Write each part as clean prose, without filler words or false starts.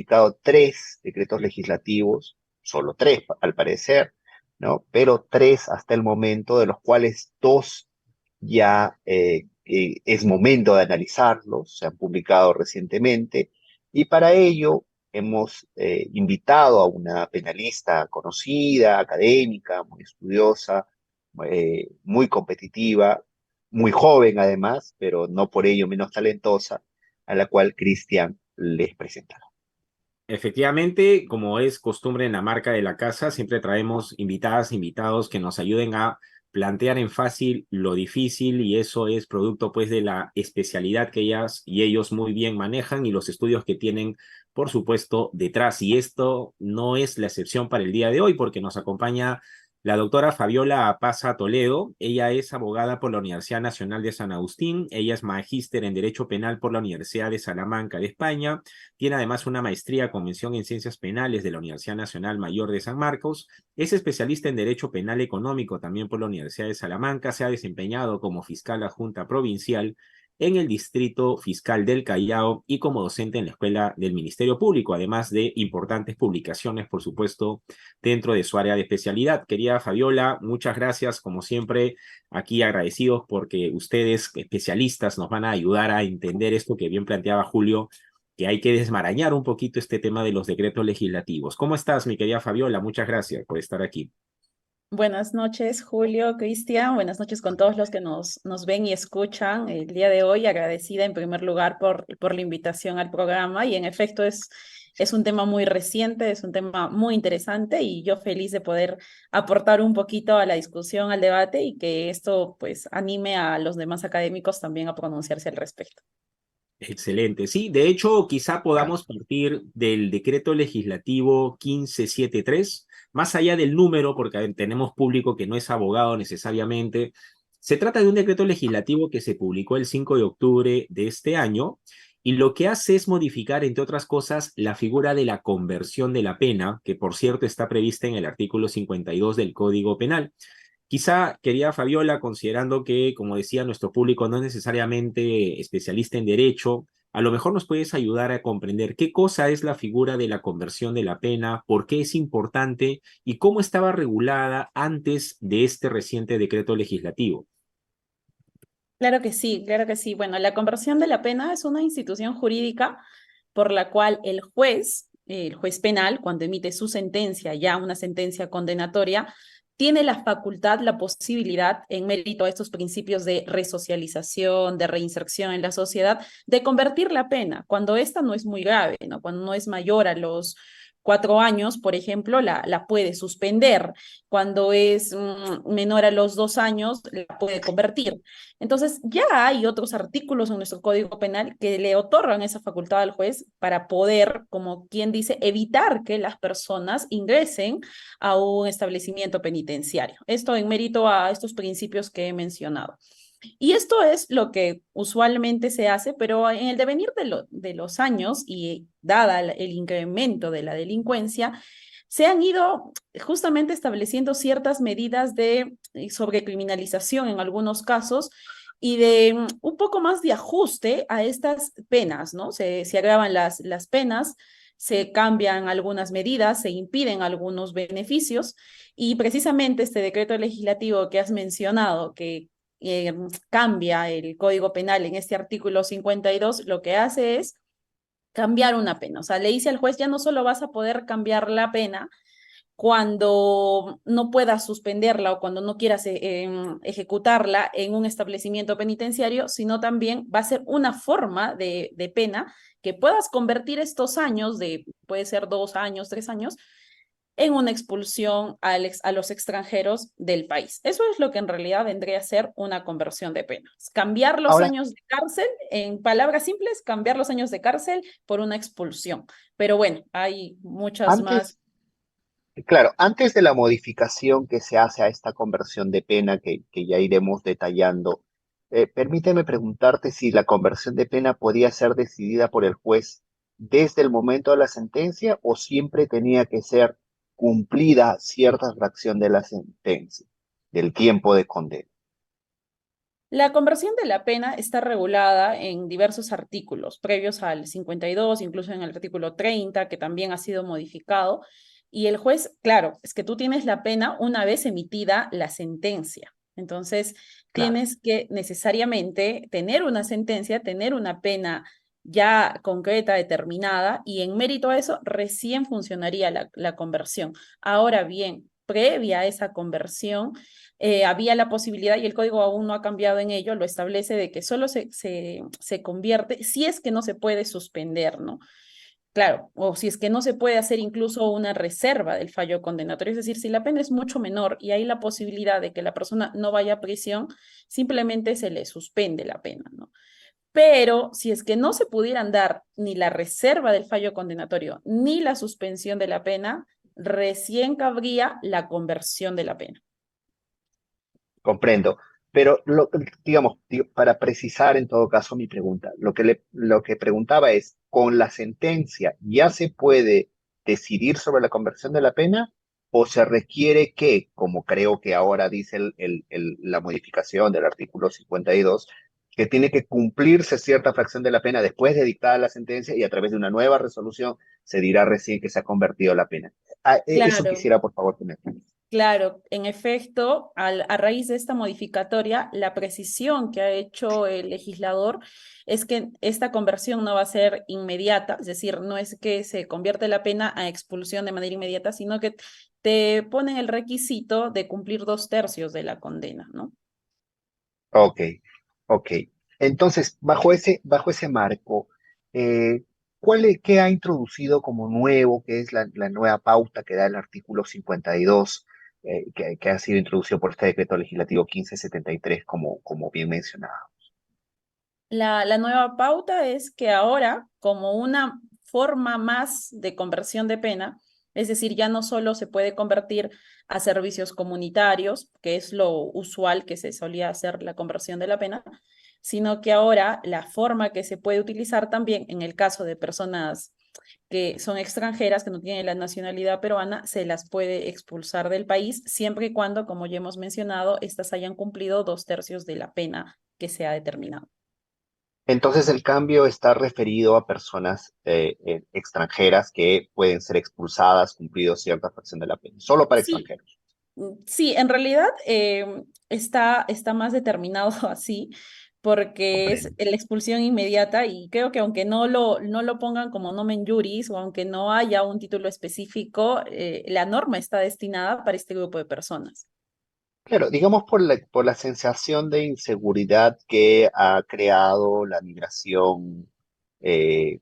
publicado tres decretos legislativos, solo tres al parecer, ¿no? Pero tres hasta el momento, de los cuales dos ya es momento de analizarlos, se han publicado recientemente, y para ello hemos invitado a una penalista conocida, académica, muy estudiosa, muy competitiva, muy joven además, pero no por ello menos talentosa, a la cual Cristian les presentará. Efectivamente, como es costumbre en la marca de la casa, siempre traemos invitadas, invitados que nos ayuden a plantear en fácil lo difícil y eso es producto pues de la especialidad que ellas y ellos muy bien manejan y los estudios que tienen, por supuesto, detrás. Y esto no es la excepción para el día de hoy porque nos acompaña la doctora Fabiola Apaza Toledo. Ella es abogada por la Universidad Nacional de San Agustín, ella es magíster en Derecho Penal por la Universidad de Salamanca de España. Tiene además una maestría con mención en Ciencias Penales de la Universidad Nacional Mayor de San Marcos. Es especialista en Derecho Penal Económico también por la Universidad de Salamanca. Se ha desempeñado como fiscal adjunta provincial en el Distrito Fiscal del Callao y como docente en la Escuela del Ministerio Público, además de importantes publicaciones, por supuesto, dentro de su área de especialidad. Querida Fabiola, muchas gracias, como siempre, aquí agradecidos porque ustedes, especialistas, nos van a ayudar a entender esto que bien planteaba Julio, que hay que desmarañar un poquito este tema de los decretos legislativos. ¿Cómo estás, mi querida Fabiola? Muchas gracias por estar aquí. Buenas noches, Julio, Cristian. Buenas noches con todos los que nos ven y escuchan el día de hoy. Agradecida en primer lugar por la invitación al programa y en efecto es un tema muy reciente, es un tema muy interesante y yo feliz de poder aportar un poquito a la discusión, al debate y que esto pues anime a los demás académicos también a pronunciarse al respecto. Excelente. Sí, de hecho, quizá podamos partir del decreto legislativo 1573, más allá del número, porque tenemos público que no es abogado necesariamente. Se trata de un decreto legislativo que se publicó el 5 de octubre de este año y lo que hace es modificar, entre otras cosas, la figura de la conversión de la pena, que por cierto está prevista en el artículo 52 del Código Penal. Quizá, querida Fabiola, considerando que, como decía, nuestro público no es necesariamente especialista en derecho, a lo mejor nos puedes ayudar a comprender qué cosa es la figura de la conversión de la pena, por qué es importante y cómo estaba regulada antes de este reciente decreto legislativo. Claro que sí, claro que sí. Bueno, la conversión de la pena es una institución jurídica por la cual el juez penal, cuando emite su sentencia, ya una sentencia condenatoria, tiene la facultad, la posibilidad, en mérito a estos principios de resocialización, de reinserción en la sociedad, de convertir la pena cuando esta no es muy grave, ¿no? Cuando no es mayor a los 4 años, por ejemplo, la puede suspender. Cuando es menor a los 2 años, la puede convertir. Entonces, ya hay otros artículos en nuestro Código Penal que le otorgan esa facultad al juez para poder, como quien dice, evitar que las personas ingresen a un establecimiento penitenciario. Esto en mérito a estos principios que he mencionado. Y esto es lo que usualmente se hace, pero en el devenir de los años y dada el incremento de la delincuencia, se han ido justamente estableciendo ciertas medidas de sobrecriminalización en algunos casos y de un poco más de ajuste a estas penas, ¿no? Se agravan las penas, se cambian algunas medidas, se impiden algunos beneficios y precisamente este decreto legislativo que has mencionado, que eh, cambia el Código Penal en este artículo 52, lo que hace es cambiar una pena. O sea, le dice al juez, ya no solo vas a poder cambiar la pena cuando no puedas suspenderla o cuando no quieras ejecutarla en un establecimiento penitenciario, sino también va a ser una forma de pena que puedas convertir estos años, puede ser 2 años, 3 años, en una expulsión a los extranjeros del país. Eso es lo que en realidad vendría a ser una conversión de penas. Cambiar los Ahora, años de cárcel, en palabras simples, cambiar los años de cárcel por una expulsión. Pero bueno, hay muchas antes, más. claro, antes de la modificación que se hace a esta conversión de pena que ya iremos detallando, permíteme preguntarte si la conversión de pena podía ser decidida por el juez desde el momento de la sentencia o siempre tenía que ser cumplida cierta fracción de la sentencia, del tiempo de condena. La conversión de la pena está regulada en diversos artículos, previos al 52, incluso en el artículo 30, que también ha sido modificado. Y el juez, claro, es que tú tienes la pena una vez emitida la sentencia. Entonces, Claro. tienes que necesariamente tener una sentencia, tener una pena ya concreta, determinada, y en mérito a eso recién funcionaría la conversión. Ahora bien, previa a esa conversión, había la posibilidad, y el código aún no ha cambiado en ello, lo establece de que solo se convierte si es que no se puede suspender, ¿no? Claro, o si es que no se puede hacer incluso una reserva del fallo condenatorio, es decir, si la pena es mucho menor y hay la posibilidad de que la persona no vaya a prisión, simplemente se le suspende la pena, ¿no? Pero si es que no se pudieran dar ni la reserva del fallo condenatorio ni la suspensión de la pena, recién cabría la conversión de la pena. Comprendo. Pero, digamos, para precisar en todo caso mi pregunta, lo que preguntaba es, ¿con la sentencia ya se puede decidir sobre la conversión de la pena o se requiere que, como creo que ahora dice la modificación del artículo 52, que tiene que cumplirse cierta fracción de la pena después de dictada la sentencia y a través de una nueva resolución se dirá recién que se ha convertido la pena? Eso Claro. quisiera, por favor, que me explique. Claro, en efecto, a raíz de esta modificatoria, la precisión que ha hecho el legislador es que esta conversión no va a ser inmediata, es decir, no es que se convierte la pena a expulsión de manera inmediata, sino que te ponen el requisito de cumplir 2/3 de la condena, ¿no? Ok, ok. Entonces, bajo ese marco, eh, ¿qué ha introducido como nuevo, que es la nueva pauta que da el artículo 52, que ha sido introducido por este decreto legislativo 1573, como bien mencionaba? La nueva pauta es que ahora, como una forma más de conversión de pena, es decir, ya no solo se puede convertir a servicios comunitarios, que es lo usual que se solía hacer la conversión de la pena, sino que ahora la forma que se puede utilizar también en el caso de personas que son extranjeras, que no tienen la nacionalidad peruana, se las puede expulsar del país, siempre y cuando, como ya hemos mencionado, estas hayan cumplido 2/3 de la pena que se ha determinado. Entonces, el cambio está referido a personas extranjeras que pueden ser expulsadas cumplido cierta fracción de la pena, solo para Sí, extranjeros. sí, en realidad está más determinado así, porque es Comprendo. la expulsión inmediata y creo que aunque no lo pongan como nomen juris o aunque no haya un título específico, la norma está destinada para este grupo de personas. Claro, digamos por la sensación de inseguridad que ha creado la migración eh,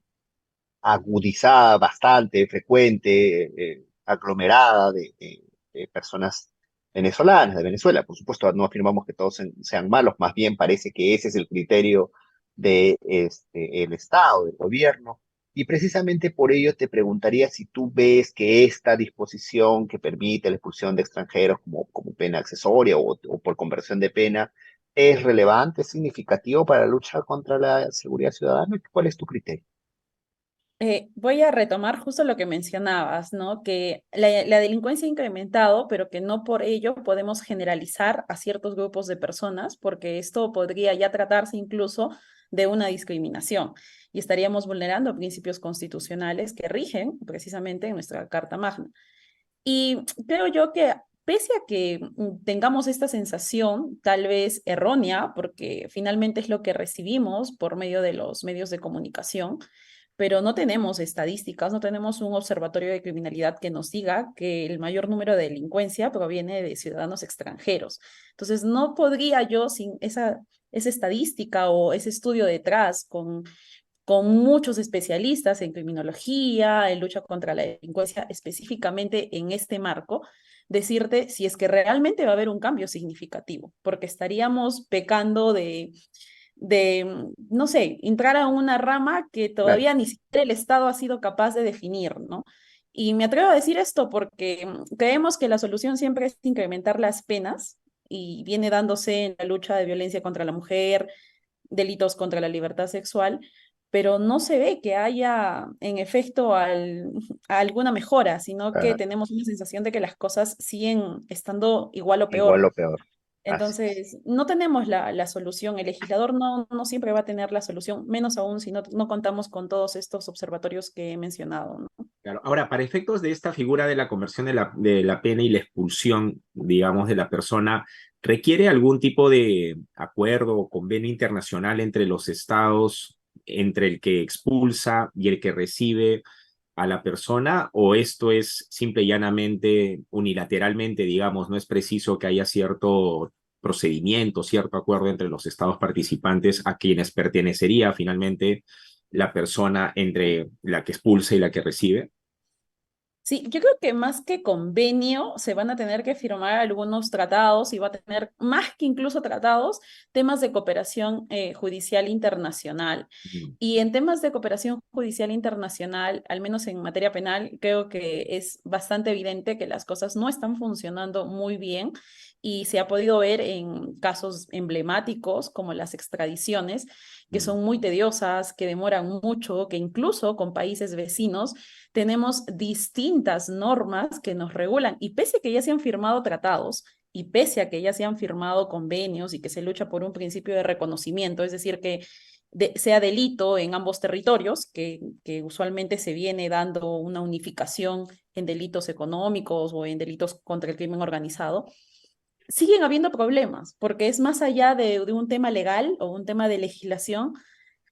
agudizada, bastante frecuente, aglomerada de personas venezolanas, de Venezuela. Por supuesto, no afirmamos que todos sean malos, más bien parece que ese es el criterio de el Estado, del gobierno. Y precisamente por ello te preguntaría si tú ves que esta disposición que permite la expulsión de extranjeros como pena accesoria o por conversión de pena es relevante, es significativo para la lucha contra la seguridad ciudadana. ¿Cuál es tu criterio? Voy a retomar justo lo que mencionabas, ¿no? Que la delincuencia ha incrementado, pero que no por ello podemos generalizar a ciertos grupos de personas, porque esto podría ya tratarse incluso de una discriminación y estaríamos vulnerando principios constitucionales que rigen precisamente en nuestra Carta Magna. Y creo yo que pese a que tengamos esta sensación, tal vez errónea, porque finalmente es lo que recibimos por medio de los medios de comunicación, pero no tenemos estadísticas, no tenemos un observatorio de criminalidad que nos diga que el mayor número de delincuencia proviene de ciudadanos extranjeros. Entonces, no podría yo sin esa estadística o ese estudio detrás con muchos especialistas en criminología, en lucha contra la delincuencia, específicamente en este marco, decirte si es que realmente va a haber un cambio significativo, porque estaríamos pecando no sé, entrar a una rama que Claro. todavía ni siquiera el Estado ha sido capaz de definir, ¿no? Y me atrevo a decir esto porque creemos que la solución siempre es incrementar las penas y viene dándose en la lucha de violencia contra la mujer, delitos contra la libertad sexual, pero no se ve que haya en efecto alguna mejora, sino que Claro. tenemos una sensación de que las cosas siguen estando igual o Igual peor. o peor. Así es. Entonces, no tenemos la solución. El legislador no siempre va a tener la solución, menos aún si no contamos con todos estos observatorios que he mencionado, ¿no? Claro. Ahora, para efectos de esta figura de la conversión de la pena y la expulsión, digamos, de la persona, ¿requiere algún tipo de acuerdo o convenio internacional entre los estados, entre el que expulsa y el que recibe a la persona? ¿O esto es simple y llanamente, unilateralmente, digamos, no es preciso que haya cierto procedimiento, cierto acuerdo entre los estados participantes a quienes pertenecería finalmente la persona entre la que expulsa y la que recibe? Sí, yo creo que más que convenio, se van a tener que firmar algunos tratados y va a tener, más que incluso tratados, temas de cooperación judicial internacional. Mm. Y en temas de cooperación judicial internacional, al menos en materia penal, creo que es bastante evidente que las cosas no están funcionando muy bien y se ha podido ver en casos emblemáticos como las extradiciones, que Mm. son muy tediosas, que demoran mucho, que incluso con países vecinos tenemos distintas normas que nos regulan y pese a que ya se han firmado tratados y pese a que ya se han firmado convenios y que se lucha por un principio de reconocimiento, es decir, que sea delito en ambos territorios, que usualmente se viene dando una unificación en delitos económicos o en delitos contra el crimen organizado, siguen habiendo problemas, porque es más allá de un tema legal o un tema de legislación,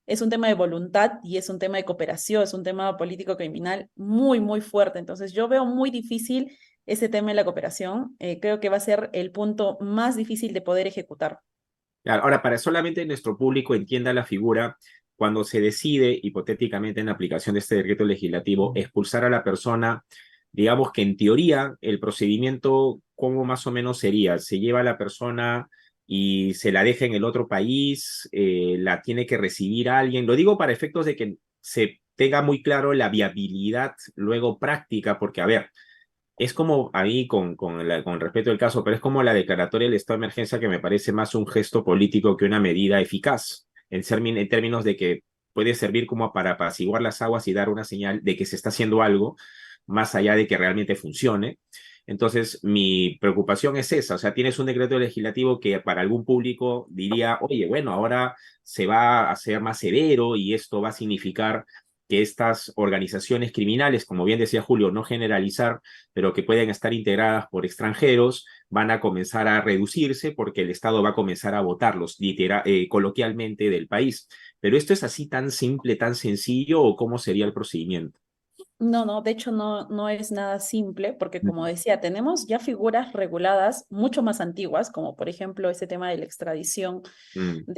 es un tema de voluntad y es un tema de cooperación, es un tema político-criminal muy, muy fuerte. Entonces yo veo muy difícil ese tema de la cooperación. Creo que va a ser el punto más difícil de poder ejecutar. Claro. Ahora, para solamente nuestro público entienda la figura, cuando se decide, hipotéticamente en la aplicación de este decreto legislativo, expulsar a la persona, digamos que en teoría el procedimiento, ¿cómo más o menos sería? Se lleva a la persona y se la deja en el otro país, la tiene que recibir alguien. Lo digo para efectos de que se tenga muy claro la viabilidad luego práctica, porque, a ver, es como ahí con respecto al caso, pero es como la declaratoria del estado de emergencia que me parece más un gesto político que una medida eficaz, en términos de que puede servir como para apaciguar las aguas y dar una señal de que se está haciendo algo, más allá de que realmente funcione. Entonces, mi preocupación es esa, o sea, tienes un decreto legislativo que para algún público diría, oye, bueno, ahora se va a hacer más severo y esto va a significar que estas organizaciones criminales, como bien decía Julio, no generalizar, pero que pueden estar integradas por extranjeros, van a comenzar a reducirse porque el Estado va a comenzar a votarlos coloquialmente del país. Pero esto es así tan simple, tan sencillo, ¿o cómo sería el procedimiento? No, de hecho no es nada simple, porque como decía, tenemos ya figuras reguladas mucho más antiguas, como por ejemplo este tema de la extradición Mm.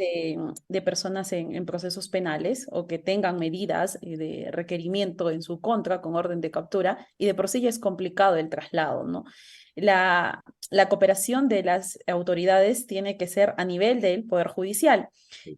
de personas en procesos penales o que tengan medidas de requerimiento en su contra con orden de captura, y de por sí ya es complicado el traslado, ¿no? La cooperación de las autoridades tiene que ser a nivel del Poder Judicial.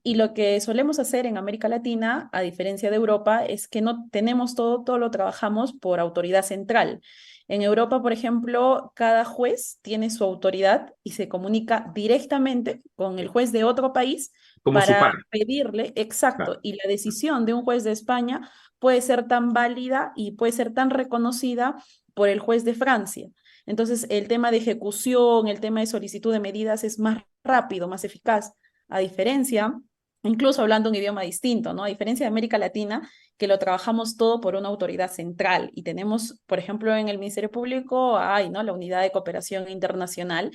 Y lo que solemos hacer en América Latina, a diferencia de Europa, es que no tenemos todo lo trabajamos por autoridad central. En Europa, por ejemplo, cada juez tiene su autoridad y se comunica directamente con el juez de otro país Como su para par. pedirle, Claro. exacto, y la decisión de un juez de España puede ser tan válida y puede ser tan reconocida por el juez de Francia. Entonces, el tema de ejecución, el tema de solicitud de medidas es más rápido, más eficaz, a diferencia, incluso hablando un idioma distinto, ¿no? A diferencia de América Latina, que lo trabajamos todo por una autoridad central y tenemos, por ejemplo, en el Ministerio Público, hay, ¿no? La Unidad de Cooperación Internacional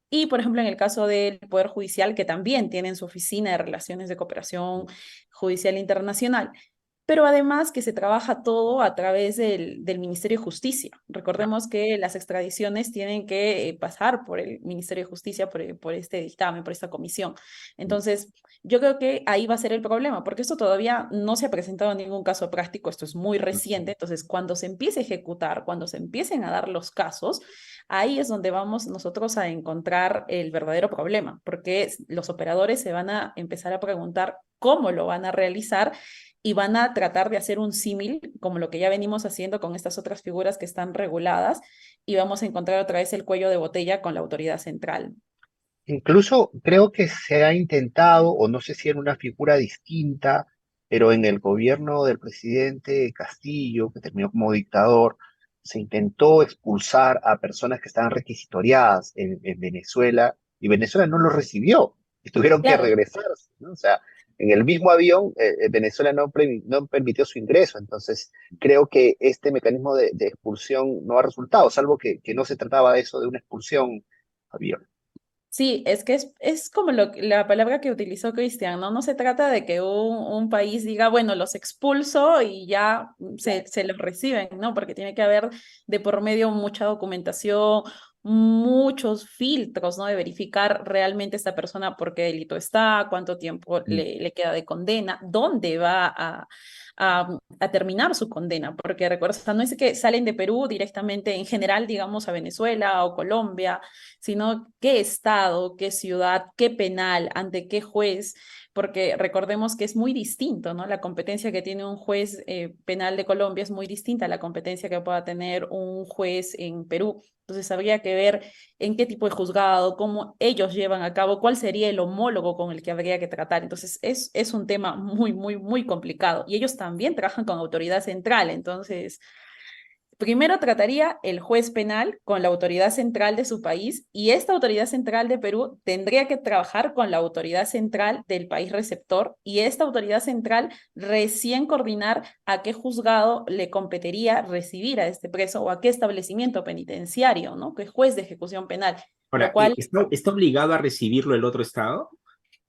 y, por ejemplo, en el caso del Poder Judicial, que también tienen su oficina de relaciones de cooperación judicial internacional, pero además que se trabaja todo a través del Ministerio de Justicia. Claro. Recordemos que las extradiciones tienen que pasar por el Ministerio de Justicia, por este dictamen, por esta comisión. Entonces, yo creo que ahí va a ser el problema, porque esto todavía no se ha presentado en ningún caso práctico, esto es muy reciente, entonces cuando se empiece a ejecutar, cuando se empiecen a dar los casos, ahí es donde vamos nosotros a encontrar el verdadero problema, porque los operadores se van a empezar a preguntar cómo lo van a realizar y van a tratar de hacer un símil, como lo que ya venimos haciendo con estas otras figuras que están reguladas, y vamos a encontrar otra vez el cuello de botella con la autoridad central. Incluso creo que se ha intentado, o no sé si en una figura distinta, pero en el gobierno del presidente Castillo, que terminó como dictador, se intentó expulsar a personas que estaban requisitoriadas en Venezuela y Venezuela no lo recibió y tuvieron que Claro. regresarse, ¿no? O sea, en el mismo avión, Venezuela no permitió su ingreso, entonces creo que este mecanismo de expulsión no ha resultado, salvo que no se trataba de eso, de una expulsión, Javier. Sí, es que es como la palabra que utilizó Cristian, ¿no? No se trata de que un país diga, bueno, los expulso y ya se los reciben, ¿no? Porque tiene que haber de por medio mucha documentación, muchos filtros, ¿no? De verificar realmente esta persona por qué delito está, cuánto tiempo le queda de condena, dónde va a terminar su condena, porque recuerda, o sea, no es que salen de Perú directamente en general, digamos, a Venezuela o Colombia, sino qué estado, qué ciudad, qué penal, ante qué juez, porque recordemos que es muy distinto, ¿no? La competencia que tiene un juez penal de Colombia es muy distinta a la competencia que pueda tener un juez en Perú. Entonces habría que ver en qué tipo de juzgado, cómo ellos llevan a cabo, cuál sería el homólogo con el que habría que tratar. Entonces es un tema muy, muy, muy complicado. Y ellos también trabajan con autoridad central. Entonces, primero trataría el juez penal con la autoridad central de su país y esta autoridad central de Perú tendría que trabajar con la autoridad central del país receptor y esta autoridad central recién coordinar a qué juzgado le competiría recibir a este preso o a qué establecimiento penitenciario, ¿no? ¿Qué juez de ejecución penal? Lo Ahora, cual, ¿está obligado a recibirlo el otro estado?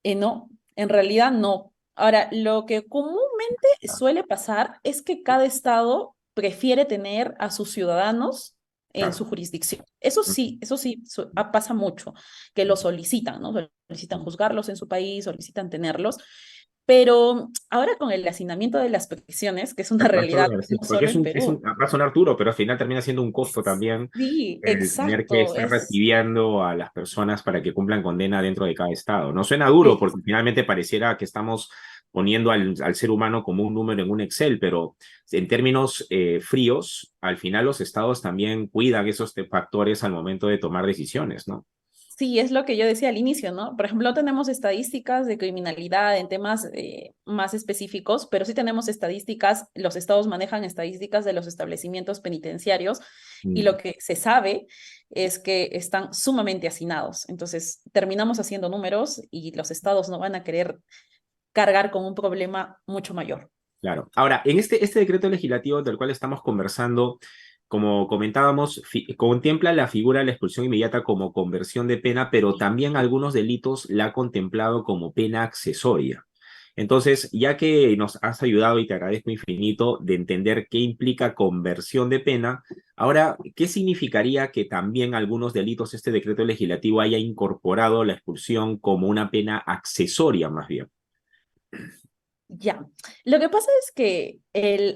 no, en realidad no. Ahora, lo que comúnmente suele pasar es que cada estado prefiere tener a sus ciudadanos en su Claro. jurisdicción. Eso sí pasa mucho, que lo solicitan, ¿no? Solicitan juzgarlos en su país, solicitan tenerlos. Pero ahora con el hacinamiento de las prisiones, que es una Eso lo realidad iba a decir, no porque solo en Perú. va a sonar duro, pero al final termina siendo un costo también Sí, el tener que exacto, estar es... recibiendo a las personas para que cumplan condena dentro de cada estado. No suena duro porque finalmente pareciera que estamos poniendo al ser humano como un número en un Excel, pero en términos fríos, al final los estados también cuidan esos factores al momento de tomar decisiones, ¿no? Sí, es lo que yo decía al inicio, ¿no? Por ejemplo, no tenemos estadísticas de criminalidad en temas más específicos, pero sí tenemos estadísticas, los estados manejan estadísticas de los establecimientos penitenciarios y Mm, lo que se sabe es que están sumamente hacinados. Entonces, terminamos haciendo números y los estados no van a querer cargar con un problema mucho mayor. claro. Ahora, en este decreto legislativo del cual estamos conversando, como comentábamos, contempla la figura de la expulsión inmediata como conversión de pena, pero también algunos delitos la ha contemplado como pena accesoria. Entonces, ya que nos has ayudado y te agradezco infinito de entender qué implica conversión de pena, ahora, ¿qué significaría que también algunos delitos este decreto legislativo haya incorporado la expulsión como una pena accesoria más bien? Ya, lo que pasa es que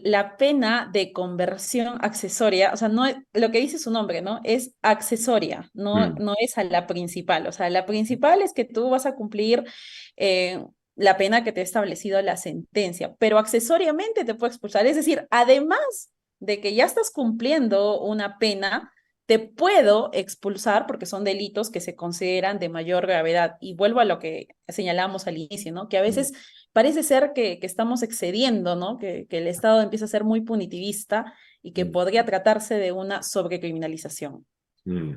la pena de conversión accesoria, o sea, no es, lo que dice su nombre, ¿no? Es accesoria, Mm, no es a la principal. O sea, la principal es que tú vas a cumplir la pena que te ha establecido la sentencia, pero accesoriamente te puede expulsar. Es decir, además de que ya estás cumpliendo una pena, te puedo expulsar porque son delitos que se consideran de mayor gravedad. Y vuelvo a lo que señalamos al inicio, ¿no? Que a mm, veces parece ser que estamos excediendo, ¿no? Que el Estado empieza a ser muy punitivista y que mm, podría tratarse de una sobrecriminalización. mm.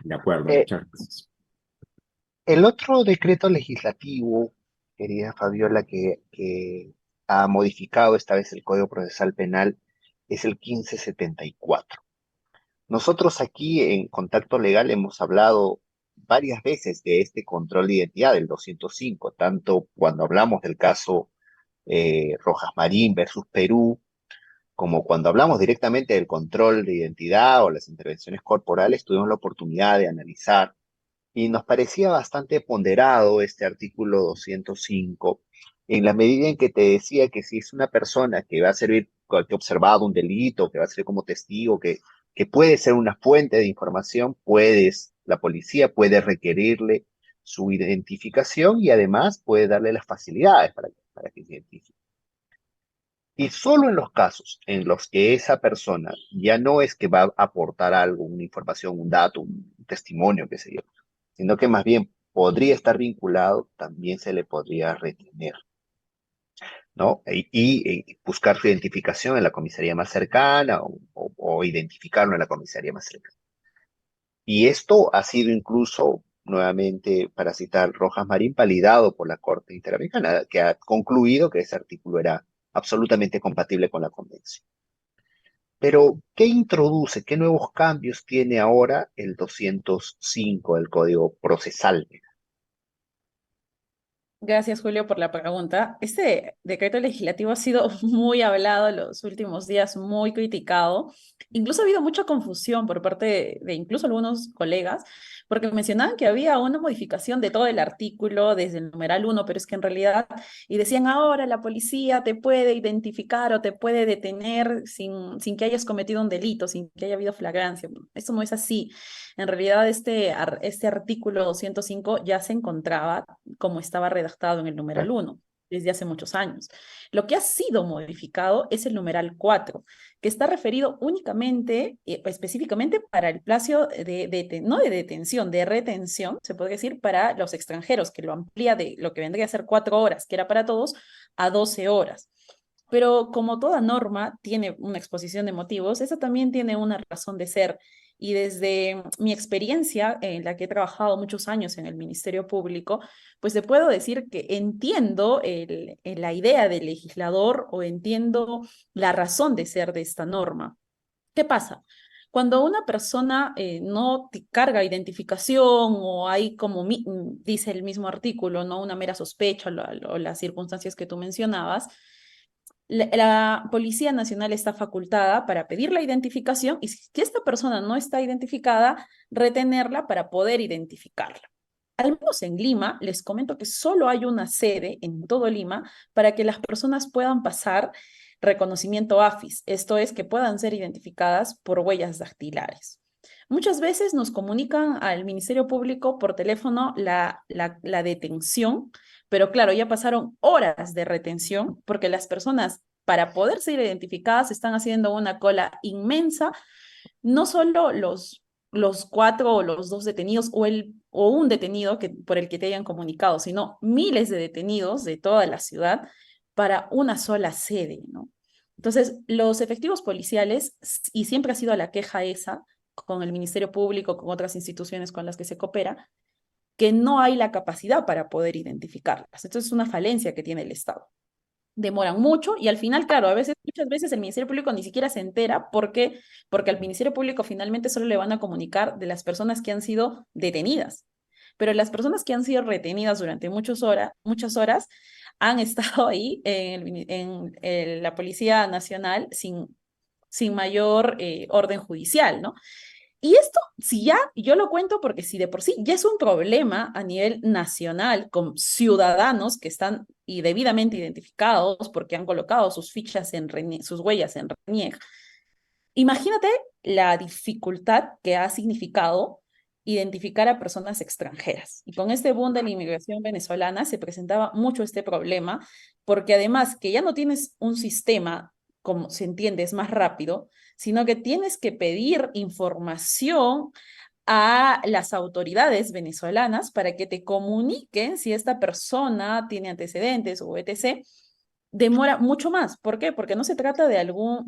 De acuerdo, Eh, muchas gracias. el otro decreto legislativo, querida Fabiola, que ha modificado esta vez el Código Procesal Penal es el 1574. Nosotros aquí en Contacto Legal hemos hablado varias veces de este control de identidad del 205, tanto cuando hablamos del caso Rojas Marín versus Perú, como cuando hablamos directamente del control de identidad o las intervenciones corporales, tuvimos la oportunidad de analizar y nos parecía bastante ponderado este artículo 205 en la medida en que te decía que si es una persona que va a servir, que ha observado un delito, que va a ser como testigo, que puede ser una fuente de información, la policía puede requerirle su identificación y además puede darle las facilidades para que se identifique. Y solo en los casos en los que esa persona ya no es que va a aportar algo, una información, un dato, un testimonio, qué sé yo, sino que más bien podría estar vinculado, también se le podría retener, ¿no? Buscar su identificación en la comisaría más cercana o identificarlo en la comisaría más cercana. Y esto ha sido incluso nuevamente para citar Rojas Marín, validado por la Corte Interamericana, que ha concluido que ese artículo era absolutamente compatible con la Convención. Pero, ¿qué introduce, qué nuevos cambios tiene ahora el 205 del Código Procesal? Gracias, Julio, por la pregunta. Este decreto legislativo ha sido muy hablado en los últimos días, muy criticado. Incluso ha habido mucha confusión por parte de incluso algunos colegas, porque mencionaban que había una modificación de todo el artículo desde el numeral 1, pero es que en realidad, y decían ahora la policía te puede identificar o te puede detener sin que hayas cometido un delito, sin que haya habido flagrancia. Eso no es así. En realidad, este artículo 205 ya se encontraba como estaba redactado en el numeral 1 desde hace muchos años. Lo que ha sido modificado es el numeral 4, que está referido únicamente, específicamente para el plazo no de detención, de retención, se puede decir, para los extranjeros, que lo amplía de lo que vendría a ser 4 horas, que era para todos, a 12 horas. Pero como toda norma tiene una exposición de motivos, esa también tiene una razón de ser. Y desde mi experiencia, en la que he trabajado muchos años en el Ministerio Público, pues te puedo decir que entiendo la idea del legislador o entiendo la razón de ser de esta norma. ¿Qué pasa? Cuando una persona no te carga identificación o hay, como dice el mismo artículo, no una mera sospecha o las circunstancias que tú mencionabas, la Policía Nacional está facultada para pedir la identificación y si esta persona no está identificada, retenerla para poder identificarla. Al menos en Lima, les comento que solo hay una sede en todo Lima para que las personas puedan pasar reconocimiento AFIS, esto es, que puedan ser identificadas por huellas dactilares. Muchas veces nos comunican al Ministerio Público por teléfono la detención, pero claro, ya pasaron horas de retención porque las personas, para poder ser identificadas, están haciendo una cola inmensa, no solo los 4 o los 2 detenidos o un detenido por el que te hayan comunicado, sino miles de detenidos de toda la ciudad para una sola sede, ¿no? Entonces, los efectivos policiales, y siempre ha sido la queja esa, con el Ministerio Público, con otras instituciones con las que se coopera, que no hay la capacidad para poder identificarlas. Entonces, es una falencia que tiene el Estado. Demoran mucho y al final, claro, muchas veces el Ministerio Público ni siquiera se entera porque al Ministerio Público finalmente solo le van a comunicar de las personas que han sido detenidas. Pero las personas que han sido retenidas durante muchas horas han estado ahí en la Policía Nacional sin mayor orden judicial, ¿no? Y esto, si ya, yo lo cuento porque si de por sí ya es un problema a nivel nacional con ciudadanos que están y debidamente identificados porque han colocado sus fichas sus huellas en RENIEC, imagínate la dificultad que ha significado identificar a personas extranjeras. Y con este boom de la inmigración venezolana se presentaba mucho este problema, porque además que ya no tienes un sistema, como se entiende, es más rápido, sino que tienes que pedir información a las autoridades venezolanas para que te comuniquen si esta persona tiene antecedentes o etc., demora mucho más. ¿Por qué? Porque no se trata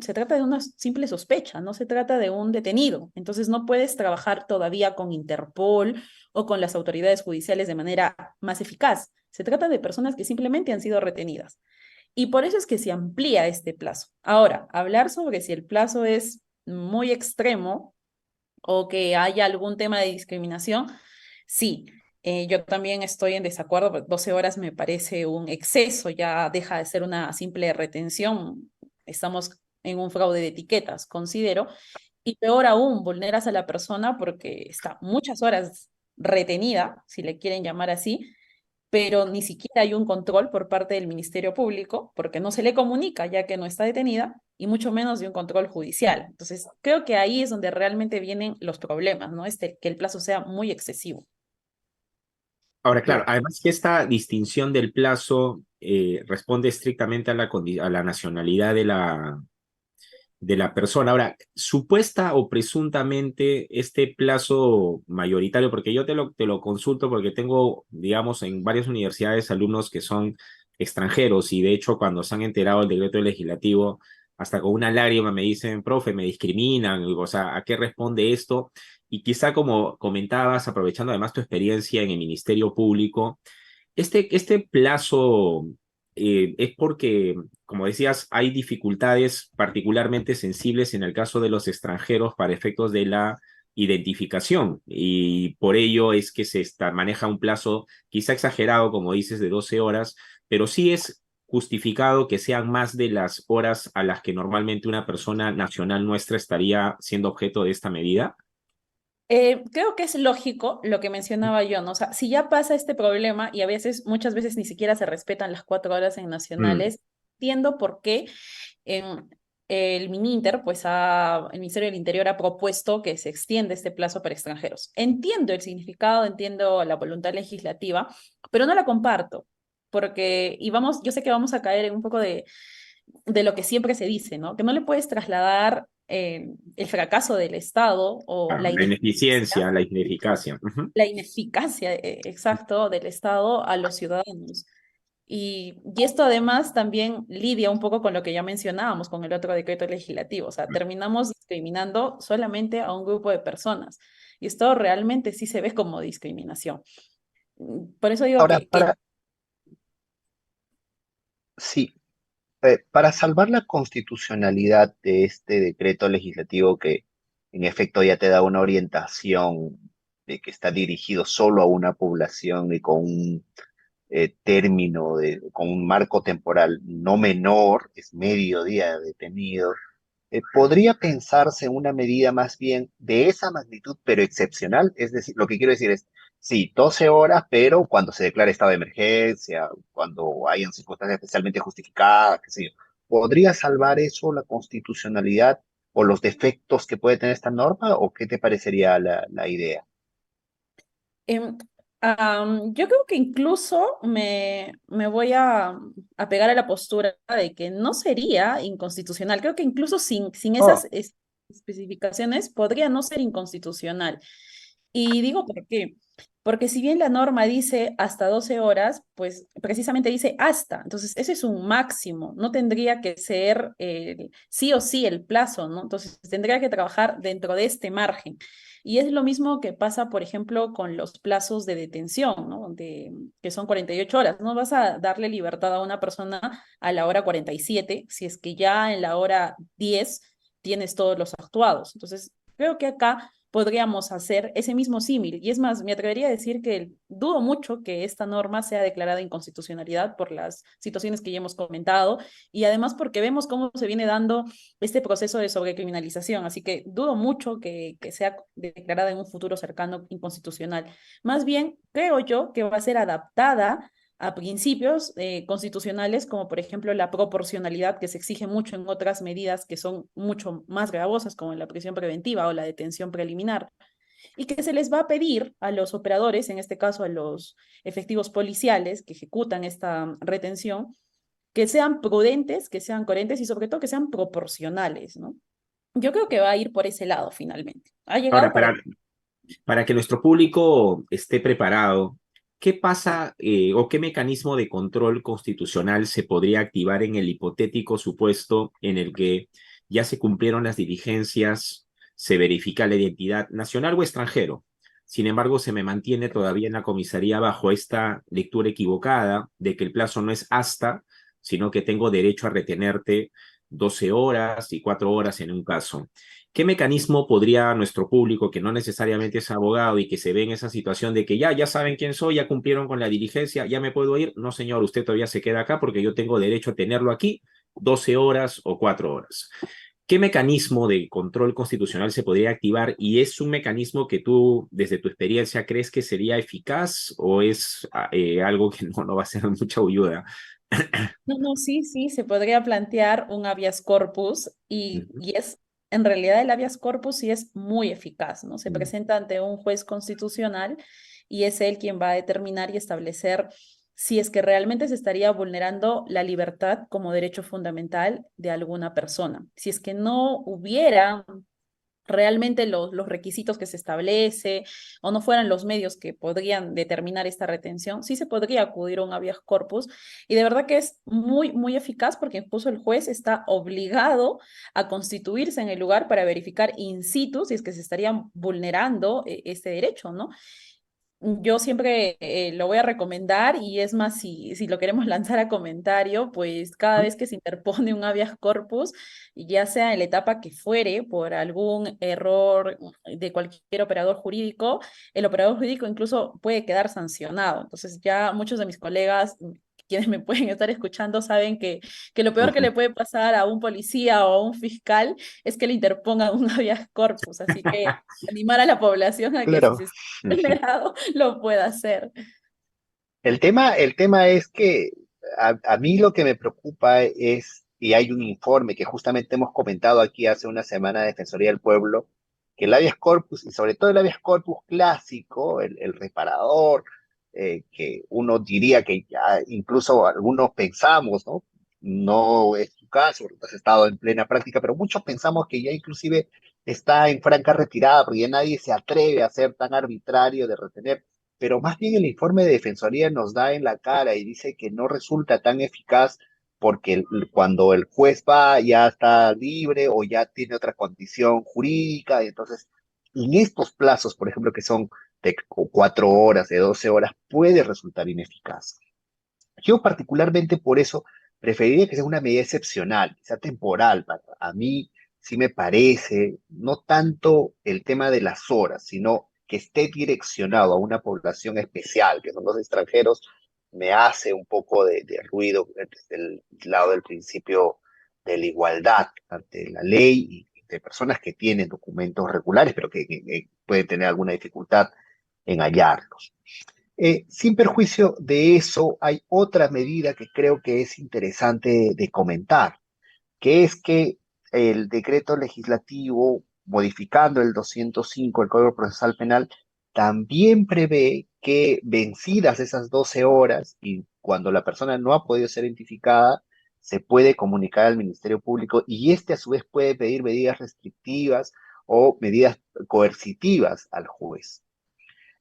se trata de una simple sospecha, no se trata de un detenido. Entonces no puedes trabajar todavía con Interpol o con las autoridades judiciales de manera más eficaz. Se trata de personas que simplemente han sido retenidas. Y por eso es que se amplía este plazo. Ahora, hablar sobre si el plazo es muy extremo o que haya algún tema de discriminación, sí, yo también estoy en desacuerdo, 12 horas me parece un exceso, ya deja de ser una simple retención, estamos en un fraude de etiquetas, considero, y peor aún, vulneras a la persona porque está muchas horas retenida, si le quieren llamar así, pero ni siquiera hay un control por parte del Ministerio Público, porque no se le comunica ya que no está detenida, y mucho menos de un control judicial. Entonces, creo que ahí es donde realmente vienen los problemas, ¿no? Que el plazo sea muy excesivo. Ahora, claro, además que esta distinción del plazo responde estrictamente a a la nacionalidad de la persona. Ahora, supuesta o presuntamente este plazo mayoritario, porque yo te lo consulto porque tengo, digamos, en varias universidades alumnos que son extranjeros y de hecho cuando se han enterado del decreto legislativo hasta con una lágrima me dicen, profe, me discriminan, o sea, ¿a qué responde esto? Y quizá como comentabas, aprovechando además tu experiencia en el Ministerio Público, este plazo es porque, como decías, hay dificultades particularmente sensibles en el caso de los extranjeros para efectos de la identificación y por ello es que maneja un plazo quizá exagerado, como dices, de 12 horas, pero sí es justificado que sean más de las horas a las que normalmente una persona nacional nuestra estaría siendo objeto de esta medida. Creo que es lógico lo que mencionaba yo, ¿no? O sea, si ya pasa este problema y a veces, muchas veces ni siquiera se respetan las 4 horas en Mm, nacionales, entiendo por qué en el Mininter, pues el Ministerio del Interior ha propuesto que se extienda este plazo para extranjeros. Entiendo el significado, entiendo la voluntad legislativa, pero no la comparto, porque, y vamos, yo sé que vamos a caer en un poco de lo que siempre se dice, ¿no? Que no le puedes trasladar el fracaso del Estado o claro, la ineficiencia, la ineficacia. Ujú. la ineficacia, exacto, del Estado a los ciudadanos. Y esto además también lidia un poco con lo que ya mencionábamos, con el otro decreto legislativo. O sea, terminamos discriminando solamente a un grupo de personas. Y esto realmente sí se ve como discriminación. Por eso digo Ahora, que sí, para salvar la constitucionalidad de este decreto legislativo que en efecto ya te da una orientación de que está dirigido solo a una población y con un término, con un marco temporal no menor, es medio día de detenidos, podría pensarse en una medida más bien de esa magnitud, pero excepcional. Es decir, lo que quiero decir es, sí, 12 horas, pero cuando se declare estado de emergencia, cuando hayan circunstancias especialmente justificadas, qué sé yo. ¿Podría salvar eso la constitucionalidad o los defectos que puede tener esta norma? ¿O qué te parecería la idea? Em, yo creo que incluso me voy a pegar a la postura de que no sería inconstitucional. Creo que incluso sin esas Oh, especificaciones podría no ser inconstitucional. Y digo por qué. Porque si bien la norma dice hasta 12 horas, pues precisamente dice hasta. Entonces, ese es un máximo. No tendría que ser sí o sí el plazo, ¿no? Entonces, tendría que trabajar dentro de este margen. Y es lo mismo que pasa, por ejemplo, con los plazos de detención, ¿no? Que son 48 horas. No vas a darle libertad a una persona a la hora 47 si es que ya en la hora 10 tienes todos los actuados. Entonces, creo que acá podríamos hacer ese mismo símil. Y es más, me atrevería a decir que dudo mucho que esta norma sea declarada inconstitucionalidad por las situaciones que ya hemos comentado y además porque vemos cómo se viene dando este proceso de sobrecriminalización. Así que dudo mucho que sea declarada en un futuro cercano inconstitucional. Más bien, creo yo que va a ser adaptada a principios constitucionales, como por ejemplo la proporcionalidad que se exige mucho en otras medidas que son mucho más gravosas, como en la prisión preventiva o la detención preliminar, y que se les va a pedir a los operadores, en este caso a los efectivos policiales que ejecutan esta retención, que sean prudentes, que sean coherentes y sobre todo que sean proporcionales, ¿no? Yo creo que va a ir por ese lado finalmente. Ha llegado Ahora, para... para que nuestro público esté preparado, ¿qué pasa o qué mecanismo de control constitucional se podría activar en el hipotético supuesto en el que ya se cumplieron las diligencias, se verifica la identidad nacional o extranjero? Sin embargo, se me mantiene todavía en la comisaría bajo esta lectura equivocada de que el plazo no es hasta, sino que tengo derecho a retenerte 12 horas y 4 horas en un caso. ¿Qué mecanismo podría nuestro público, que no necesariamente es abogado y que se ve en esa situación de que ya saben quién soy, ya cumplieron con la diligencia, ya me puedo ir? No, señor, usted todavía se queda acá porque yo tengo derecho a tenerlo aquí 12 horas o 4 horas. ¿Qué mecanismo de control constitucional se podría activar? ¿Y es un mecanismo que tú, desde tu experiencia, crees que sería eficaz o es algo que no va a ser mucha ayuda? No, no, sí, sí, se podría plantear un habeas corpus y es, en realidad el habeas corpus sí es muy eficaz, ¿no? Se presenta ante un juez constitucional y es él quien va a determinar y establecer si es que realmente se estaría vulnerando la libertad como derecho fundamental de alguna persona. Si es que no hubiera realmente los requisitos que se establece o no fueran los medios que podrían determinar esta retención, sí se podría acudir a un habeas corpus y de verdad que es muy, muy eficaz porque incluso el juez está obligado a constituirse en el lugar para verificar in situ si es que se estarían vulnerando este derecho, ¿no? Yo siempre lo voy a recomendar y es más, si lo queremos lanzar a comentario, pues cada vez que se interpone un habeas corpus, ya sea en la etapa que fuere por algún error de cualquier operador jurídico, el operador jurídico incluso puede quedar sancionado. Entonces ya muchos de mis colegas, quienes me pueden estar escuchando, saben que lo peor que Ujú. le puede pasar a un policía o a un fiscal es que le interpongan un habeas corpus. Así que animar a la población a que si Claro. se vulnerado lo pueda hacer. El tema es que a mí lo que me preocupa es, y hay un informe que justamente hemos comentado aquí hace una semana de Defensoría del Pueblo, que el habeas corpus, y sobre todo el habeas corpus clásico, el reparador, que uno diría que ya incluso algunos pensamos, ¿no? No es tu caso, porque has estado en plena práctica, pero muchos pensamos que ya inclusive está en franca retirada, porque ya nadie se atreve a ser tan arbitrario de retener, pero más bien el informe de Defensoría nos da en la cara y dice que no resulta tan eficaz porque cuando el juez va ya está libre o ya tiene otra condición jurídica, y entonces en estos plazos, por ejemplo, que son de 4 horas, de 12 horas, puede resultar ineficaz. Yo particularmente por eso preferiría que sea una medida excepcional, que sea temporal. A mí sí me parece, no tanto el tema de las horas, sino que esté direccionado a una población especial, que son los extranjeros, me hace un poco de ruido desde el lado del principio de la igualdad ante la ley y de personas que tienen documentos regulares, pero que pueden tener alguna dificultad en hallarlos. Sin perjuicio de eso, hay otra medida que creo que es interesante de comentar, que es que el decreto legislativo, modificando el 205 del Código Procesal Penal, también prevé que vencidas esas 12 horas y cuando la persona no ha podido ser identificada, se puede comunicar al Ministerio Público y este a su vez puede pedir medidas restrictivas o medidas coercitivas al juez.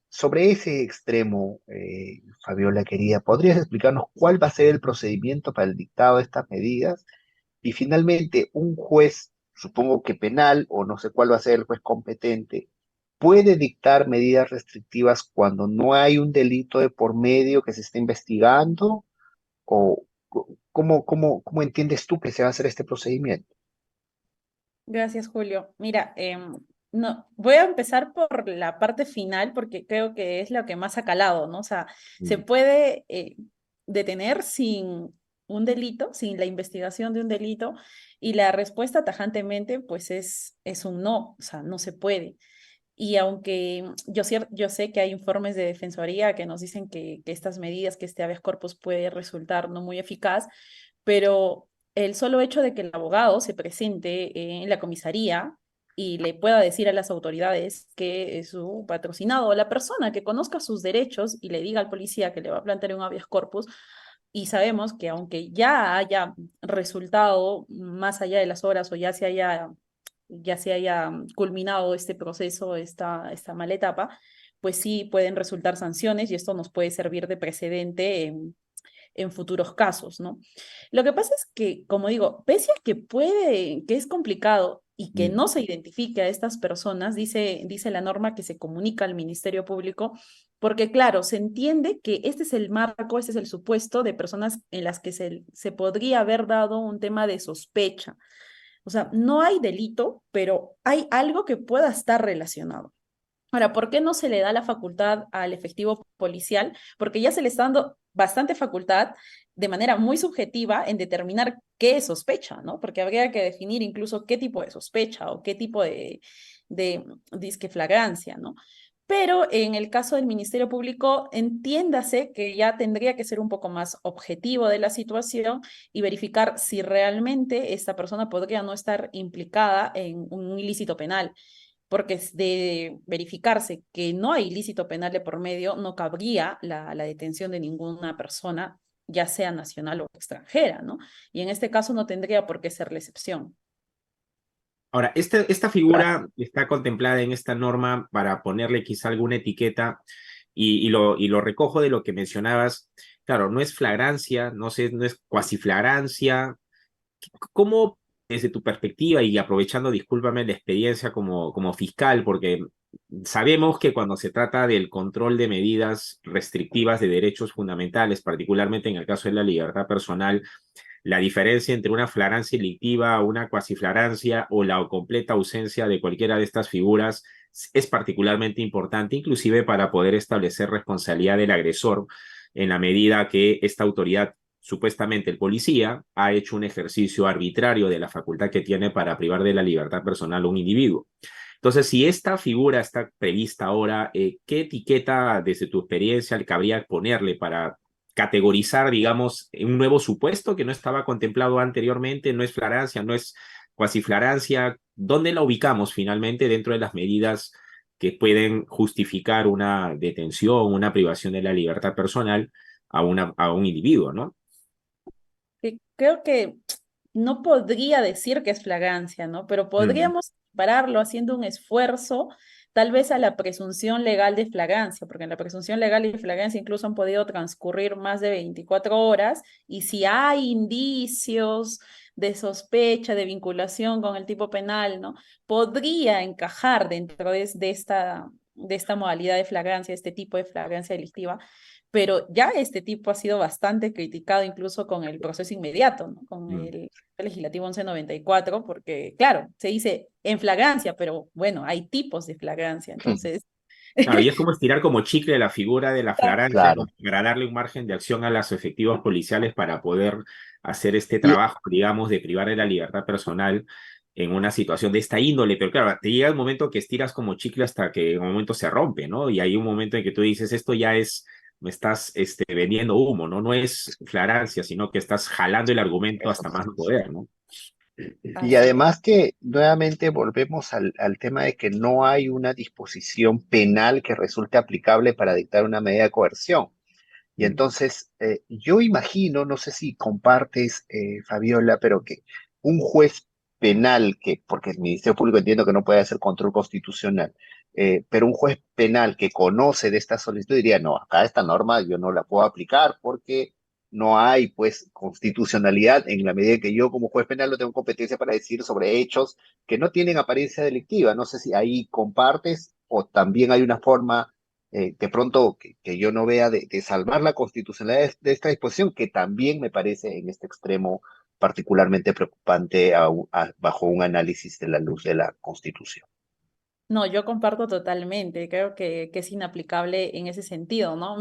Sobre ese extremo, Fabiola querida, ¿podrías explicarnos cuál va a ser el procedimiento para el dictado de estas medidas? Y finalmente, un juez, supongo que penal, o no sé cuál va a ser el juez competente, puede dictar medidas restrictivas cuando no hay un delito de por medio que se esté investigando, o cómo entiendes tú que se va a hacer este procedimiento? Gracias, Julio. Mira, no, voy a empezar por la parte final porque creo que es lo que más ha calado, ¿no? O sea, se Mm. puede detener sin un delito, sin la investigación de un delito, y la respuesta tajantemente, pues es un no, o sea, no se puede. Y aunque yo sé que hay informes de defensoría que nos dicen que estas medidas, que este habeas corpus puede resultar no muy eficaz, pero el solo hecho de que el abogado se presente en la comisaría y le pueda decir a las autoridades que su patrocinado o la persona que conozca sus derechos y le diga al policía que le va a plantear un habeas corpus, y sabemos que aunque ya haya resultado más allá de las horas o ya se haya culminado este proceso, esta mala etapa, pues sí pueden resultar sanciones y esto nos puede servir de precedente en futuros casos, ¿no? Lo que pasa es que, como digo, pese a que es complicado y que Mm. no se identifique a estas personas, dice la norma que se comunica al Ministerio Público, porque claro, se entiende que este es el marco, este es el supuesto de personas en las que se podría haber dado un tema de sospecha. O sea, no hay delito, pero hay algo que pueda estar relacionado. Ahora, ¿por qué no se le da la facultad al efectivo policial? Porque ya se le está dando bastante facultad de manera muy subjetiva en determinar qué es sospecha, ¿no? Porque habría que definir incluso qué tipo de sospecha o qué tipo de disque flagrancia, ¿no? Pero en el caso del Ministerio Público, entiéndase que ya tendría que ser un poco más objetivo de la situación y verificar si realmente esta persona podría no estar implicada en un ilícito penal, porque de verificarse que no hay ilícito penal de por medio, no cabría la detención de ninguna persona, ya sea nacional o extranjera, ¿no? Y en este caso no tendría por qué ser la excepción. Ahora, esta Claro. figura está contemplada en esta norma para ponerle quizá alguna etiqueta y lo recojo de lo que mencionabas. Claro, no es flagrancia, no sé, no es cuasi flagrancia. ¿Cómo, desde tu perspectiva y aprovechando, discúlpame, la experiencia como fiscal, porque sabemos que cuando se trata del control de medidas restrictivas de derechos fundamentales, particularmente en el caso de la libertad personal, la diferencia entre una flagrancia delictiva, una cuasiflagrancia o la completa ausencia de cualquiera de estas figuras es particularmente importante, inclusive para poder establecer responsabilidad del agresor en la medida que esta autoridad, supuestamente el policía, ha hecho un ejercicio arbitrario de la facultad que tiene para privar de la libertad personal a un individuo. Entonces, si esta figura está prevista ahora, ¿qué etiqueta desde tu experiencia le cabría ponerle para categorizar, digamos, un nuevo supuesto que no estaba contemplado anteriormente? No es flagrancia, no es cuasiflagrancia. ¿Dónde la ubicamos finalmente dentro de las medidas que pueden justificar una detención, una privación de la libertad personal a un individuo, ¿no? Creo que no podría decir que es flagrancia, ¿no? Pero Mm, podríamos pararlo haciendo un esfuerzo, tal vez a la presunción legal de flagrancia, porque en la presunción legal de flagrancia incluso han podido transcurrir más de 24 horas, y si hay indicios de sospecha, de vinculación con el tipo penal, ¿no? Podría encajar dentro de esta modalidad de flagrancia, este tipo de flagrancia delictiva, pero ya este tipo ha sido bastante criticado incluso con el proceso inmediato, ¿no? Con mm. el legislativo 1194, porque claro, se dice en flagrancia, pero bueno, hay tipos de flagrancia, entonces... Claro, y es como estirar como chicle la figura de la flagrancia, Claro. como para darle un margen de acción a los efectivos policiales para poder hacer este Y, trabajo, digamos, de privar de la libertad personal en una situación de esta índole. Pero claro, te llega el momento que estiras como chicle hasta que en un momento se rompe, ¿no? Y hay un momento en que tú dices, esto ya es, me estás vendiendo humo, ¿no? No es flagrancia, sino que estás jalando el argumento hasta más no poder, ¿no? y Así es. además que nuevamente volvemos al tema de que no hay una disposición penal que resulte aplicable para dictar una medida de coerción. Y Mm. entonces, yo imagino, no sé si compartes, Fabiola, pero que un juez penal, porque el Ministerio Público entiendo que no puede hacer control constitucional, pero un juez penal que conoce de esta solicitud diría, no, acá esta norma yo no la puedo aplicar porque no hay, pues, constitucionalidad en la medida que yo como juez penal no tengo competencia para decir sobre hechos que no tienen apariencia delictiva. No sé si ahí compartes o también hay una forma de pronto que yo no vea de salvar la constitucionalidad de esta disposición, que también me parece en este extremo particularmente preocupante bajo un análisis de la luz de la Constitución. No, yo comparto totalmente, creo que es inaplicable en ese sentido, ¿no?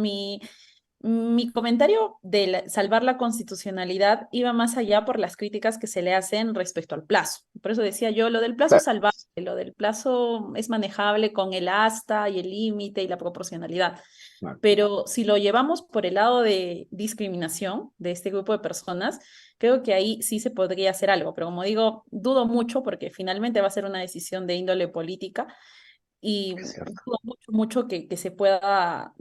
Mi comentario de salvar la constitucionalidad iba más allá por las críticas que se le hacen respecto al plazo. Por eso decía yo, lo del plazo es Claro, salvable, lo del plazo es manejable con el hasta y el límite y la proporcionalidad. Claro. Pero si lo llevamos por el lado de discriminación de este grupo de personas, creo que ahí sí se podría hacer algo. Pero como digo, dudo mucho porque finalmente va a ser una decisión de índole política y es cierto. dudo mucho, mucho que se pueda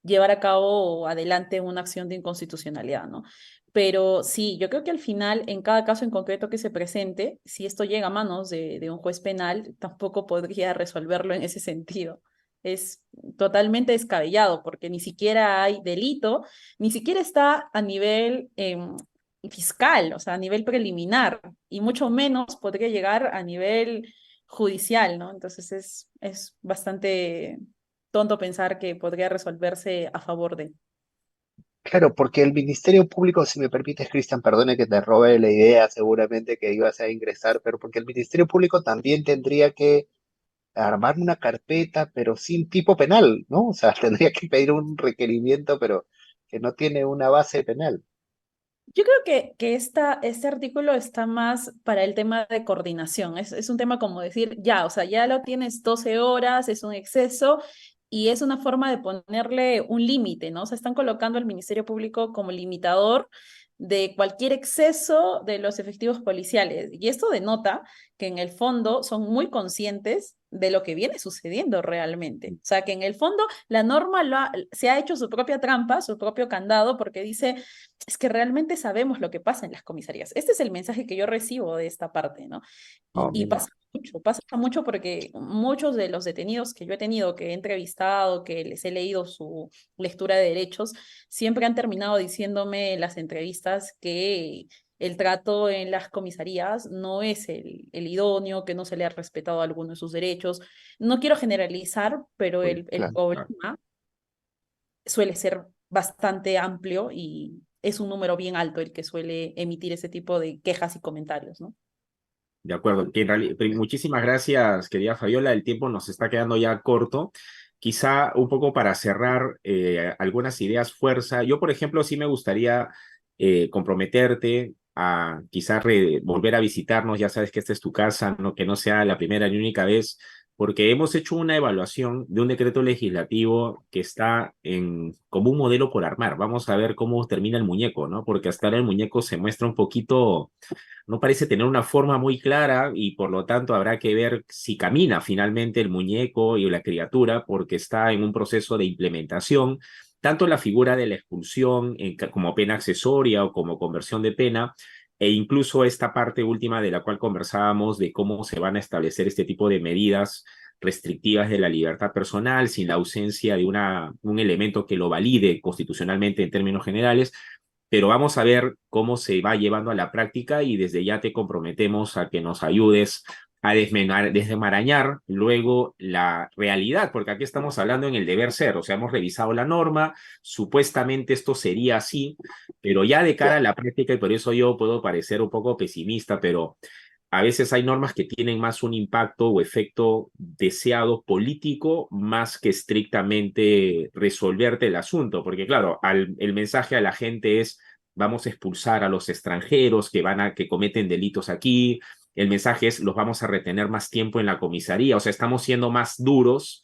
llevar a cabo adelante una acción de inconstitucionalidad, ¿no? Pero sí, yo creo que al final, en cada caso en concreto que se presente, si esto llega a manos de un juez penal, tampoco podría resolverlo en ese sentido. Es totalmente descabellado porque ni siquiera hay delito, ni siquiera está a nivel fiscal, o sea, a nivel preliminar, y mucho menos podría llegar a nivel judicial, ¿no? Entonces es bastante tonto pensar que podría resolverse a favor de. Claro, porque el Ministerio Público, si me permites, Cristian, perdone que te robe la idea seguramente que ibas a ingresar, pero porque el Ministerio Público también tendría que armar una carpeta, pero sin tipo penal, ¿no? O sea, tendría que pedir un requerimiento, pero que no tiene una base penal. Yo creo que este artículo está más para el tema de coordinación. Es un tema como decir, ya, o sea, ya lo tienes 12 horas, es un exceso y es una forma de ponerle un límite, ¿no? O sea, están colocando al Ministerio Público como limitador de cualquier exceso de los efectivos policiales. Y esto denota que en el fondo son muy conscientes de lo que viene sucediendo realmente. O sea, que en el fondo la norma se ha hecho su propia trampa, su propio candado, porque dice es que realmente sabemos lo que pasa en las comisarías. Este es el mensaje que yo recibo de esta parte, ¿no? Oh, Y mira. Pasa mucho porque muchos de los detenidos que yo he tenido, que he entrevistado, que les he leído su lectura de derechos, siempre han terminado diciéndome en las entrevistas que el trato en las comisarías no es el idóneo, que no se le ha respetado alguno de sus derechos. No quiero generalizar, pero el Claro. problema suele ser bastante amplio y es un número bien alto el que suele emitir ese tipo de quejas y comentarios, ¿no? De acuerdo, que en muchísimas gracias, querida Fabiola. El tiempo nos está quedando ya corto. Quizá un poco para cerrar algunas ideas fuerza. Yo, por ejemplo, sí me gustaría comprometerte a quizá volver a visitarnos. Ya sabes que esta es tu casa, ¿no? Que no sea la primera ni única vez, porque hemos hecho una evaluación de un decreto legislativo que está como un modelo por armar. Vamos a ver cómo termina el muñeco, ¿no? Porque hasta ahora el muñeco se muestra un poquito, no parece tener una forma muy clara y por lo tanto habrá que ver si camina finalmente el muñeco y la criatura porque está en un proceso de implementación. Tanto la figura de la expulsión como pena accesoria o como conversión de pena, e incluso esta parte última de la cual conversábamos de cómo se van a establecer este tipo de medidas restrictivas de la libertad personal sin la ausencia de un elemento que lo valide constitucionalmente en términos generales, pero vamos a ver cómo se va llevando a la práctica y desde ya te comprometemos a que nos ayudes a desmarañar luego la realidad, porque aquí estamos hablando en el deber ser, o sea, hemos revisado la norma, supuestamente esto sería así, pero ya de cara a la práctica, y por eso yo puedo parecer un poco pesimista, pero a veces hay normas que tienen más un impacto o efecto deseado político más que estrictamente resolverte el asunto, porque claro, el mensaje a la gente es vamos a expulsar a los extranjeros que cometen delitos aquí, el mensaje es los vamos a retener más tiempo en la comisaría, o sea, estamos siendo más duros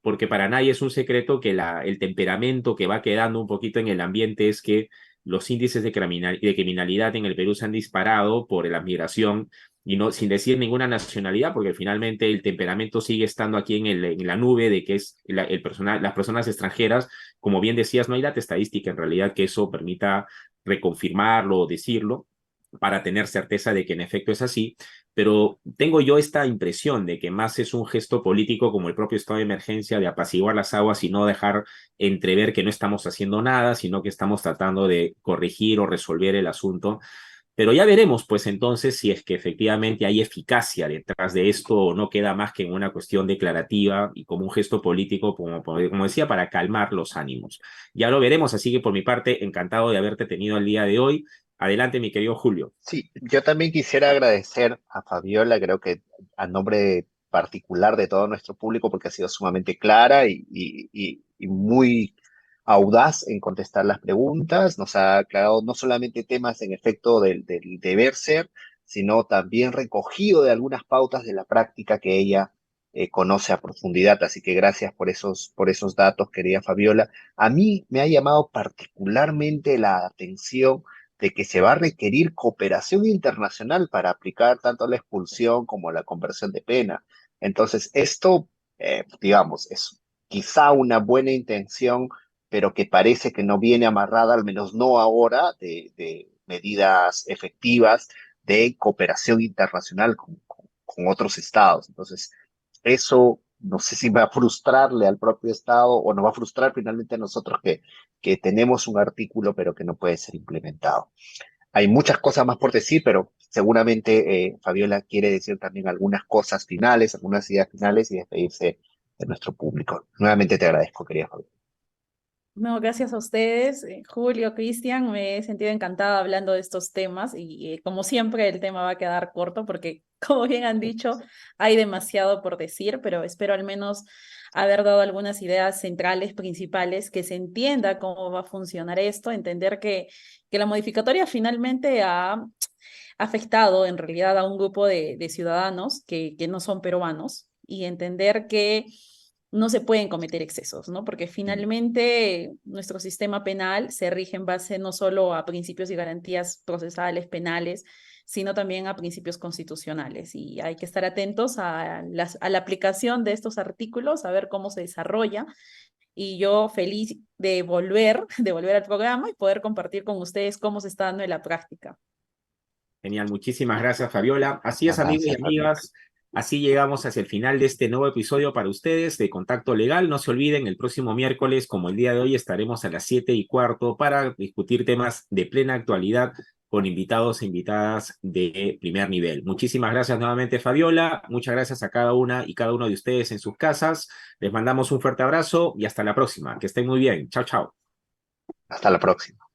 porque para nadie es un secreto que el temperamento que va quedando un poquito en el ambiente es que los índices de criminalidad en el Perú se han disparado por la migración y no sin decir ninguna nacionalidad, porque finalmente el temperamento sigue estando aquí en la nube de que es las personas extranjeras, como bien decías, no hay data estadística en realidad que eso permita reconfirmarlo o decirlo para tener certeza de que en efecto es así, pero tengo yo esta impresión de que más es un gesto político como el propio estado de emergencia de apaciguar las aguas y no dejar entrever que no estamos haciendo nada, sino que estamos tratando de corregir o resolver el asunto. Pero ya veremos, pues entonces, si es que efectivamente hay eficacia detrás de esto o no queda más que en una cuestión declarativa y como un gesto político, como decía, para calmar los ánimos. Ya lo veremos, así que por mi parte, encantado de haberte tenido el día de hoy. Adelante, mi querido Julio. Sí, yo también quisiera agradecer a Fabiola, creo que a nombre particular de todo nuestro público, porque ha sido sumamente clara y muy audaz en contestar las preguntas. Nos ha aclarado no solamente temas en efecto del deber ser, sino también recogido de algunas pautas de la práctica que ella conoce a profundidad. Así que gracias por esos datos, querida Fabiola. A mí me ha llamado particularmente la atención de que se va a requerir cooperación internacional para aplicar tanto la expulsión como la conversión de pena. Entonces, esto, digamos, es quizá una buena intención, pero que parece que no viene amarrada, al menos no ahora, de medidas efectivas de cooperación internacional con otros estados. Entonces, eso no sé si va a frustrarle al propio Estado o nos va a frustrar finalmente a nosotros que tenemos un artículo pero que no puede ser implementado. Hay muchas cosas más por decir, pero seguramente Fabiola quiere decir también algunas cosas finales, algunas ideas finales y despedirse de nuestro público. Nuevamente te agradezco, querida Fabiola. No, gracias a ustedes, Julio, Cristian, me he sentido encantada hablando de estos temas y como siempre el tema va a quedar corto porque como bien han dicho, hay demasiado por decir, pero espero al menos haber dado algunas ideas centrales, principales, que se entienda cómo va a funcionar esto, entender que la modificatoria finalmente ha afectado en realidad a un grupo de ciudadanos que no son peruanos y entender que no se pueden cometer excesos, ¿no? Porque finalmente nuestro sistema penal se rige en base no solo a principios y garantías procesales penales, sino también a principios constitucionales. Y hay que estar atentos a la aplicación de estos artículos, a ver cómo se desarrolla. Y yo feliz de volver al programa y poder compartir con ustedes cómo se está dando en la práctica. Genial, muchísimas gracias, Fabiola. Así es, amigos y Gracias, Fabiola. amigas. Así llegamos hacia el final de este nuevo episodio para ustedes de Contacto Legal. No se olviden, el próximo miércoles, como el día de hoy, estaremos a las 7:15 para discutir temas de plena actualidad con invitados e invitadas de primer nivel. Muchísimas gracias nuevamente, Fabiola. Muchas gracias a cada una y cada uno de ustedes en sus casas. Les mandamos un fuerte abrazo y hasta la próxima. Que estén muy bien. Chao, chao. Hasta la próxima.